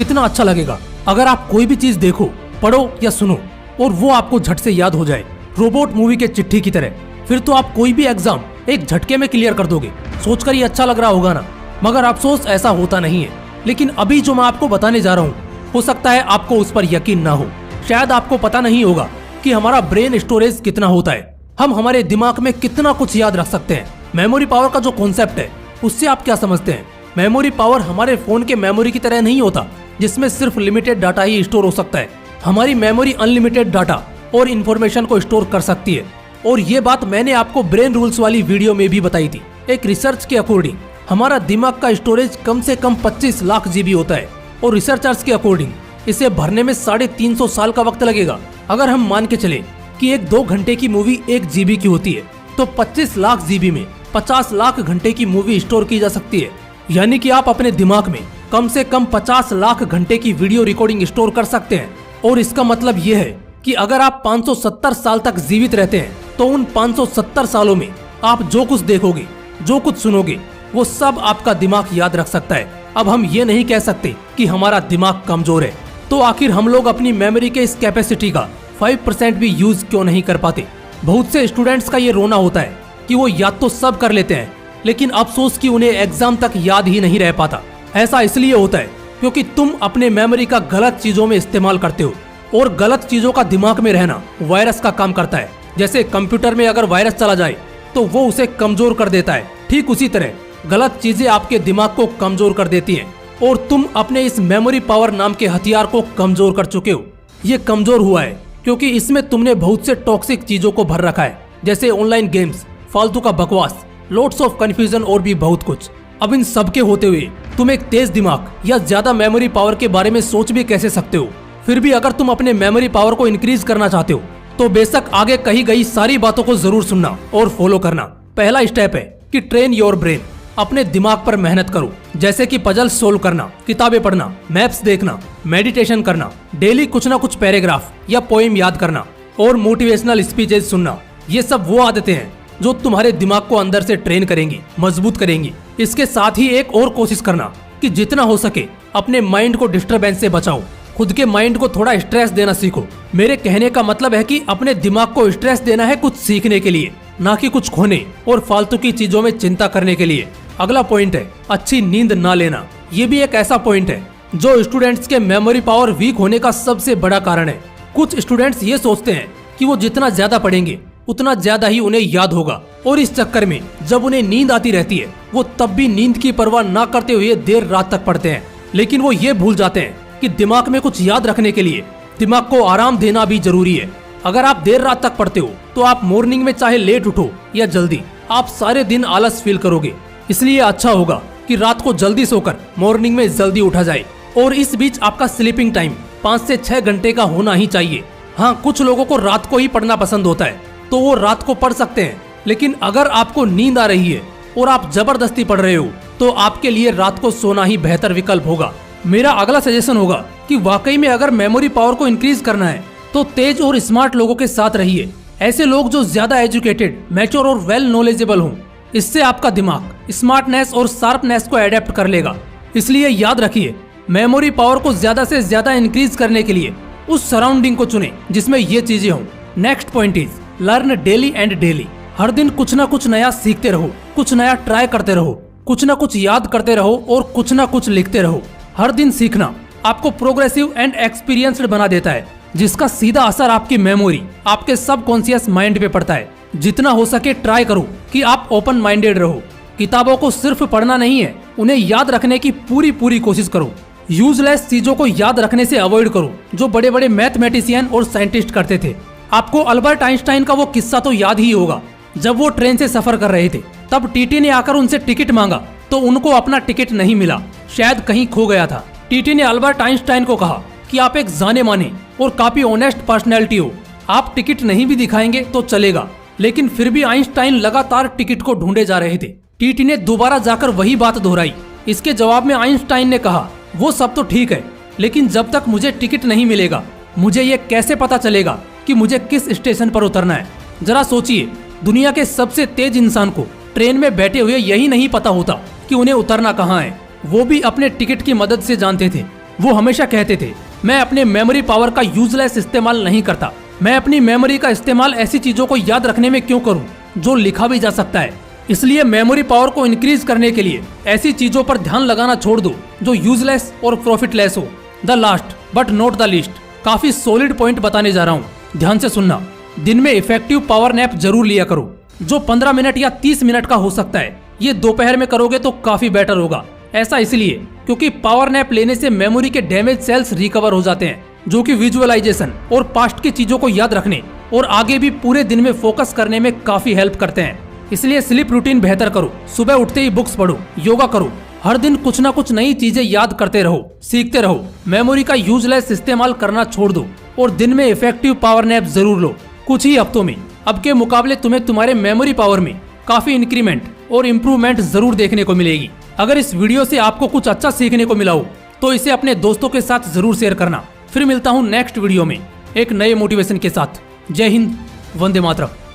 कितना अच्छा लगेगा अगर आप कोई भी चीज देखो, पढ़ो या सुनो और वो आपको झट से याद हो जाए, रोबोट मूवी के चिट्ठी की तरह। फिर तो आप कोई भी एग्जाम एक झटके में क्लियर कर दोगे। सोचकर ये अच्छा लग रहा होगा ना, मगर अफसोस ऐसा होता नहीं है। लेकिन अभी जो मैं आपको बताने जा रहा हूँ, हो सकता है आपको उस पर यकीन ना हो। शायद आपको पता नहीं होगा कि हमारा ब्रेन स्टोरेज कितना होता है, हम हमारे दिमाग में कितना कुछ याद रख सकते हैं। मेमोरी पावर का जो कॉन्सेप्ट है, उससे आप क्या समझते हैं? मेमोरी पावर हमारे फोन के मेमोरी की तरह नहीं होता, जिसमें सिर्फ लिमिटेड डाटा ही स्टोर हो सकता है। हमारी मेमोरी अनलिमिटेड डाटा और इन्फॉर्मेशन को स्टोर कर सकती है। और ये बात मैंने आपको ब्रेन रूल्स वाली वीडियो में भी बताई थी। एक रिसर्च के अकॉर्डिंग हमारा दिमाग का स्टोरेज कम से कम 25 लाख जीबी होता है और रिसर्चर्स के अकॉर्डिंग इसे भरने में 350 साल का वक्त लगेगा। अगर हम मान के चले कि एक 2 घंटे की मूवी 1 जीबी की होती है, तो 25 लाख जीबी में 50 लाख घंटे की मूवी स्टोर की जा सकती है। यानी कि आप अपने दिमाग में कम से कम 50 लाख घंटे की वीडियो रिकॉर्डिंग स्टोर कर सकते हैं। और इसका मतलब ये है कि अगर आप 570 साल तक जीवित रहते हैं, तो उन 570 सालों में आप जो कुछ देखोगे, जो कुछ सुनोगे, वो सब आपका दिमाग याद रख सकता है। अब हम ये नहीं कह सकते कि हमारा दिमाग कमजोर है, तो आखिर हम लोग अपनी मेमोरी के इस कैपेसिटी का 5% भी यूज क्यों नहीं कर पाते? बहुत से स्टूडेंट्स का ये रोना होता है कि वो याद तो सब कर लेते हैं, लेकिन अफसोस कि उन्हें एग्जाम तक याद ही नहीं रह पाता। ऐसा इसलिए होता है क्योंकि तुम अपने मेमोरी का गलत चीजों में इस्तेमाल करते हो, और गलत चीजों का दिमाग में रहना वायरस का काम करता है। जैसे कंप्यूटर में अगर वायरस चला जाए तो वो उसे कमजोर कर देता है, ठीक उसी तरह गलत चीजें आपके दिमाग को कमजोर कर देती हैं, और तुम अपने इस मेमोरी पावर नाम के हथियार को कमजोर कर चुके हो। ये कमजोर हुआ है क्योंकि इसमें तुमने बहुत से टॉक्सिक चीजों को भर रखा है, जैसे ऑनलाइन गेम्स, फालतू का बकवास, लोड्स ऑफ कंफ्यूजन और भी बहुत कुछ। अब इन सब के होते हुए तुम एक तेज दिमाग या ज्यादा मेमोरी पावर के बारे में सोच भी कैसे सकते हो? फिर भी अगर तुम अपने मेमोरी पावर को इंक्रीज करना चाहते हो, तो बेशक आगे कही गई सारी बातों को जरूर सुनना और फॉलो करना। पहला स्टेप है कि ट्रेन योर ब्रेन, अपने दिमाग पर मेहनत करो, जैसे कि पजल सोल्व करना, किताबें पढ़ना, मैप्स देखना, मेडिटेशन करना, डेली कुछ ना कुछ पैराग्राफ या पोएम याद करना और मोटिवेशनल स्पीचेस सुनना। ये सब वो आदतें हैं जो तुम्हारे दिमाग को अंदर से ट्रेन करेंगी, मजबूत करेंगी। इसके साथ ही एक और कोशिश करना कि जितना हो सके अपने माइंड को डिस्टरबेंस से बचाओ। खुद के माइंड को थोड़ा स्ट्रेस देना सीखो। मेरे कहने का मतलब है कि अपने दिमाग को स्ट्रेस देना है कुछ सीखने के लिए, ना कि कुछ खोने और फालतू की चीजों में चिंता करने के लिए। अगला पॉइंट है अच्छी नींद ना लेना। ये भी एक ऐसा पॉइंट है जो स्टूडेंट्स के मेमोरी पावर वीक होने का सबसे बड़ा कारण है। कुछ स्टूडेंट्स ये सोचते हैं कि वो जितना ज्यादा पढ़ेंगे उतना ज्यादा ही उन्हें याद होगा, और इस चक्कर में जब उन्हें नींद आती रहती है, वो तब भी नींद की परवाह ना करते हुए देर रात तक पढ़ते हैं। लेकिन वो ये भूल जाते हैं कि दिमाग में कुछ याद रखने के लिए दिमाग को आराम देना भी जरूरी है। अगर आप देर रात तक पढ़ते हो तो आप मॉर्निंग में चाहे लेट उठो या जल्दी, आप सारे दिन आलस फील करोगे। इसलिए अच्छा होगा कि रात को जल्दी सोकर मॉर्निंग में जल्दी उठा जाए, और इस बीच आपका स्लीपिंग टाइम 5 से 6 घंटे का होना ही चाहिए। हाँ, कुछ लोगों को रात को ही पढ़ना पसंद होता है, तो वो रात को पढ़ सकते हैं। लेकिन अगर आपको नींद आ रही है और आप जबरदस्ती पढ़ रहे हो, तो आपके लिए रात को सोना ही बेहतर विकल्प होगा। मेरा अगला सजेशन होगा कि वाकई में अगर मेमोरी पावर को इंक्रीज करना है, तो तेज और स्मार्ट लोगों के साथ रहिए। ऐसे लोग जो ज्यादा एजुकेटेड, मैच्योर और वेल नॉलेजेबल हों। इससे आपका दिमाग स्मार्टनेस और शार्पनेस को एडेप्ट कर लेगा। इसलिए याद रखिए, मेमोरी पावर को ज्यादा से ज्यादा इंक्रीज करने के लिए उस सराउंडिंग को चुने जिसमें ये चीजें हों। Next point is learn daily and daily. हर दिन कुछ ना कुछ नया सीखते रहो, कुछ नया ट्राई करते रहो, कुछ ना कुछ याद करते रहो और कुछ ना कुछ लिखते रहो। हर दिन सीखना आपको प्रोग्रेसिव एंड एक्सपीरियंस्ड बना देता है, जिसका सीधा असर आपकी मेमोरी, आपके सबकॉन्शियस माइंड पे पड़ता है। जितना हो सके ट्राई करो कि आप ओपन माइंडेड रहो। किताबों को सिर्फ पढ़ना नहीं है, उन्हें याद रखने की पूरी कोशिश करो। यूजलेस चीजों को याद रखने से अवॉइड करो, जो बड़े बड़े मैथमेटिशियन और साइंटिस्ट करते थे। आपको अल्बर्ट आइंस्टाइन का वो किस्सा तो याद ही होगा, जब वो ट्रेन से सफर कर रहे थे, तब टीटी ने आकर उनसे टिकट मांगा तो उनको अपना टिकट नहीं मिला, शायद कहीं खो गया था। टीटी ने अल्बर्ट आइंस्टाइन को कहा कि आप एक जाने माने और काफी ऑनेस्ट पर्सनैलिटी हो, आप टिकट नहीं भी दिखाएंगे तो चलेगा। लेकिन फिर भी आइंस्टाइन लगातार टिकट को ढूंढे जा रहे थे। टीटी ने दोबारा जाकर वही बात दोहराई। इसके जवाब में आइंस्टाइन ने कहा, वो सब तो ठीक है, लेकिन जब तक मुझे टिकट नहीं मिलेगा, मुझे ये कैसे पता चलेगा कि मुझे किस स्टेशन पर उतरना है। जरा सोचिए, दुनिया के सबसे तेज इंसान को ट्रेन में बैठे हुए यही नहीं पता होता कि उन्हें उतरना कहाँ है। वो भी अपने टिकट की मदद से जानते थे। वो हमेशा कहते थे, मैं अपने मेमोरी पावर का यूजलेस इस्तेमाल नहीं करता। मैं अपनी मेमोरी का इस्तेमाल ऐसी चीजों को याद रखने में क्यों करूं जो लिखा भी जा सकता है। इसलिए मेमोरी पावर को इंक्रीज करने के लिए ऐसी चीजों पर ध्यान लगाना छोड़ दो जो यूजलेस और प्रॉफिटलेस हो। The last but not the least, काफी सॉलिड पॉइंट बताने जा रहा हूँ, ध्यान से सुनना। दिन में इफेक्टिव पावर नैप जरूर लिया करो, जो 15 मिनट या 30 मिनट का हो सकता है। ये दोपहर में करोगे तो काफी बेटर होगा। ऐसा इसलिए क्योंकि पावर नैप लेने से मेमोरी के डैमेज सेल्स रिकवर हो जाते हैं, जो कि विजुअलाइजेशन और पास्ट की चीजों को याद रखने और आगे भी पूरे दिन में फोकस करने में काफी हेल्प करते हैं। इसलिए स्लीप रूटीन बेहतर करो, सुबह उठते ही बुक्स पढ़ो, योगा करो, हर दिन कुछ ना कुछ नई चीजें याद करते रहो, सीखते रहो। मेमोरी का यूजलेस इस्तेमाल करना छोड़ दो और दिन में इफेक्टिव पावर नैप जरूर लो। कुछ ही हफ्तों में अब के मुकाबले तुम्हें तुम्हारे मेमोरी पावर में काफी इंक्रीमेंट और इम्प्रूवमेंट जरूर देखने को मिलेगी। अगर इस वीडियो से आपको कुछ अच्छा सीखने को मिला हो तो इसे अपने दोस्तों के साथ जरूर शेयर करना। फिर मिलता हूँ नेक्स्ट वीडियो में एक नए मोटिवेशन के साथ। जय हिंद, वंदे मातरम।